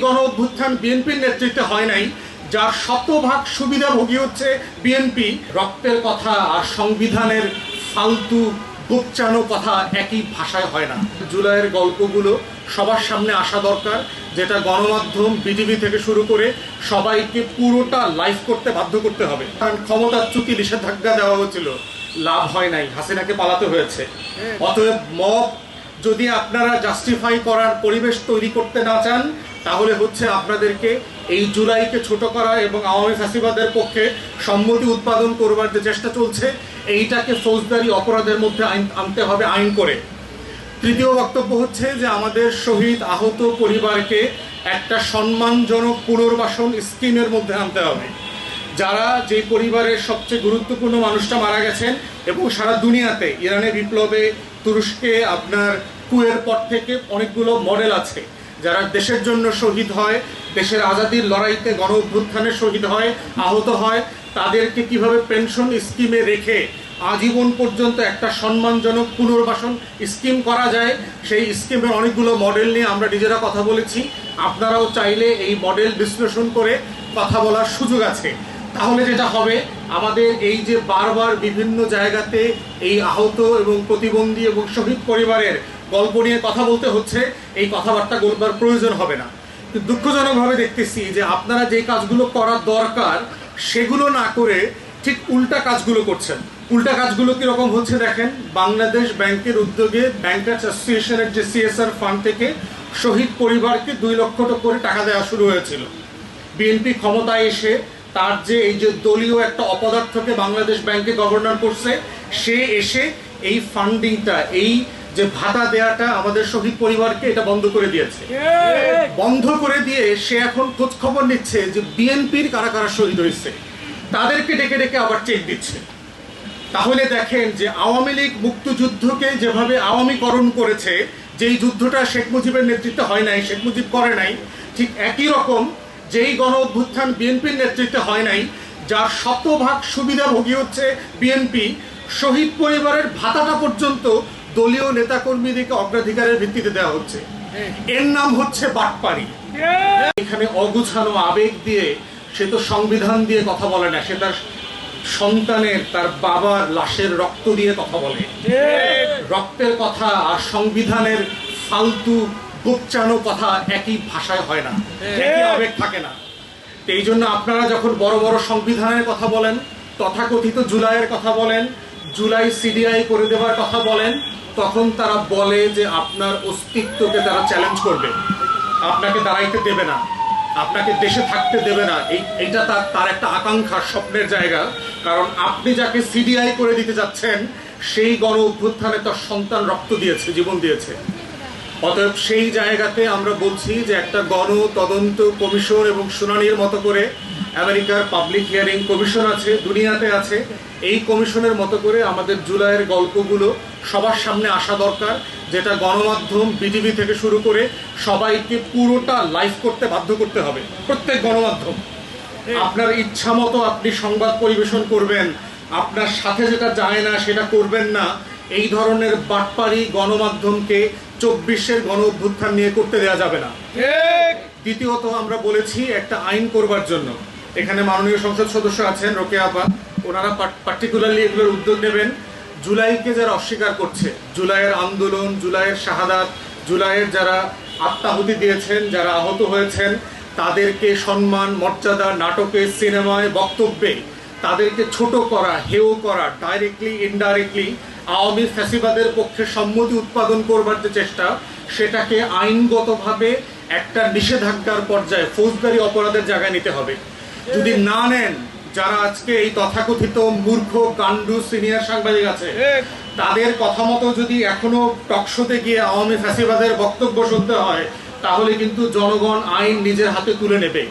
গণ অভ্যুত্থান বিএনপির নেতৃত্বে হয় নাই, যার শতভাগ সুবিধাভোগী হচ্ছে বিএনপি। রক্তের কথা আর সংবিধানের ফালতু গোপচানো কথা একই ভাষায় হয় না। জুলাইয়ের গল্পগুলো সবার সামনে আসা দরকার, যেটা গণমাধ্যম বিটিভি থেকে শুরু করে সবাইকে পুরোটা লাইভ করতে বাধ্য করতে হবে। কারণ ক্ষমতাচ্যুতি নিষেধাজ্ঞা দেওয়া হয়েছিল, লাভ হয় নাই, হাসিনাকে পালাতে হয়েছে। অতএব মব যদি আপনারা জাস্টিফাই করার পরিবেশ তৈরি করতে না চান, তাহলে হচ্ছে আপনাদেরকে এই জুলাইকে ছোট করা এবং আওয়ামী ফ্যাসিবাদের পক্ষে সম্মতি উৎপাদন করবার যে চেষ্টা চলছে, এইটাকে ফৌজদারি অপরাধের মধ্যে আনতে হবে আইন করে। তৃতীয় বক্তব্য হচ্ছে যে আমাদের শহীদ আহত পরিবারকে একটা সম্মানজনক পুনর্বাসন স্কিমের মধ্যে আনতে হবে। যারা যে পরিবারের সবচেয়ে গুরুত্বপূর্ণ মানুষটা মারা গেছেন এবং সারা দুনিয়াতে ইরানের বিপ্লবে, তুরস্কে, আপনার কুয়ের পর থেকে অনেকগুলো মডেল আছে, যারা দেশের জন্য শহীদ হয়, দেশের আজাদির লড়াইতে গণ অভ্যুত্থানে শহীদ হয়, আহত হয়, তাদেরকে কিভাবে পেনশন স্কিমে রেখে আজীবন পর্যন্ত একটা সম্মানজনক পুনর্বাসন স্কিম করা যায়, সেই স্কিমের অনেকগুলো মডেল নিয়ে আমরা নিজেরা কথা বলেছি। আপনারাও চাইলে এই মডেল বিশ্লেষণ করে কথা বলার সুযোগ আছে। তাহলে যেটা হবে, আমাদের এই যে বারবার বিভিন্ন জায়গাতে এই আহত এবং প্রতিবন্ধী এবং শহীদ পরিবারের গল্প নিয়ে কথা বলতে হচ্ছে, এই কথাবার্তা বলবার প্রয়োজন হবে না। দুঃখজনকভাবে দেখতেছি যে আপনারা যে কাজগুলো করার দরকার সেগুলো না করে ঠিক উল্টা কাজগুলো করছেন। উল্টা কাজগুলো কিরকম হচ্ছে দেখেন, বাংলাদেশ ব্যাংকের উদ্যোগে ব্যাংকার্স অ্যাসোসিয়েশনের যে সিএসআর ফান্ড থেকে শহীদ পরিবারকে 2 লক্ষ করে টাকা দেওয়া শুরু হয়েছিল। বিএনপি ক্ষমতায় এসে তার যে এই যে দলীয় একটা অপদার্থকে বাংলাদেশ ব্যাংকে গভর্নর করছে, সে এসে এই ফান্ডিংটা, এই যে ভাতা দেয়াটা আমাদের শহীদ পরিবারকে এটা বন্ধ করে দিয়েছে। বন্ধ করে দিয়ে সে এখন খোঁজ খবর নিচ্ছে যে বিএনপির কারা কারা শহীদ হয়েছে, তাদেরকে ডেকে ডেকে আবার চেক দিচ্ছে। তাহলে দেখেন যে আওয়ামী লীগ মুক্তিযুদ্ধকে যেভাবে আওয়ামীকরণ করেছে, যেই যুদ্ধটা শেখ মুজিবের নেতৃত্বে হয় নাই, শেখ মুজিব করে নাই, ঠিক একই রকম যেই গণ অভ্যুত্থান বিএনপির নেতৃত্বে হয় নাই, যার শতভাগ সুবিধাভোগী হচ্ছে বিএনপি, শহীদ পরিবারের ভাতাটা পর্যন্ত দলীয় নেতাকর্মীদেরকে অগ্রাধিকারের ভিত্তিতে দেওয়া হচ্ছে। এর নাম হচ্ছে বাটপাড়ি। এখানে অগুছানো আবেগ দিয়ে সে তো সংবিধান দিয়ে কথা বলে না, সে তার সন্তানের, তার বাবার লাশের রক্ত দিয়ে কথা বলে। রক্তের কথা আর সংবিধানের ফালতু গোপচানো কথা একই ভাষায় হয় না, একই আবেগ থাকে না। তো এই জন্য আপনারা যখন বড় বড় সংবিধানের কথা বলেন, তথাকথিত জুলাইয়ের কথা বলেন, জুলাই সিডিআই করে দেওয়ার কথা বলেন, তখন তারা বলে যে আপনার অস্তিত্বকে তারা চ্যালেঞ্জ করবে, আপনাকে দাঁড়াইতে দেবে না, আপনাকে দেশে থাকতে দেবে না। এইটা তার একটা আকাঙ্ক্ষা, স্বপ্নের জায়গা। কারণ আপনি যাকে সিডিআই করে দিতে যাচ্ছেন, সেই গণ অভ্যুত্থানে তার সন্তান রক্ত দিয়েছে, জীবন দিয়েছে। অতএব সেই জায়গাতে আমরা বলছি যে একটা গণ তদন্ত কমিশন এবং শুনানির মতো করে, আমেরিকার পাবলিক হিয়ারিং কমিশন আছে, দুনিয়াতে আছে, এই কমিশনের মতো করে আমাদের জুলাইয়ের গল্পগুলো সবার সামনে আসা দরকার, যেটা গণমাধ্যম বিটিভি থেকে শুরু করে সবাইকে পুরোটা লাইভ করতে বাধ্য করতে হবে। প্রত্যেক গণমাধ্যম আপনার ইচ্ছা মতো আপনি সংবাদ পরিবেশন করবেন, আপনার সাথে যেটা যায় না সেটা করবেন না, এই ধরনের বাটপাড়ি গণমাধ্যমকে 24-এর গণ অভ্যুত্থান নিয়ে করতে দেওয়া যাবে না। দ্বিতীয়ত আমরা বলেছি একটা আইন করবার জন্য, এখানে মাননীয় সংসদ সদস্য আছেন রোকেয়া আপা, ওনারা পার্টিকুলারলি এগুলোর উদ্যোগ নেবেন। জুলাইকে যারা অস্বীকার করছে, জুলাইয়ের আন্দোলন, জুলাইয়ের শাহাদাত, জুলাইয়ের যারা আত্মাহুতি দিয়েছেন, যারা আহত হয়েছেন, তাদেরকে সম্মান, মর্যাদা, নাটকে, সিনেমায়, বক্তব্যে তাদেরকে ছোট করা, হেয় করা, ডাইরেক্টলি ইনডাইরেক্টলি আওয়ামী ফ্যাসিবাদের পক্ষে সম্মতি উৎপাদন করবার যে চেষ্টা, সেটাকে আইনগতভাবে একটা নিষেধাজ্ঞার পর্যায়ে ফৌজদারি অপরাধের জায়গায় নিতে হবে। যদি না নেন, যারা আজকে এই তথাকথিত মূর্খ গান্ডু সিনিয়র সাংবাদিক আছে, তাদের কথা মতো যদি এখনো টকশোতে গিয়ে আওয়ামী ফ্যাসিবাদের বক্তব্য শুনতে হয়, তাহলে কিন্তু জনগণ আইন নিজের হাতে তুলে নেবে।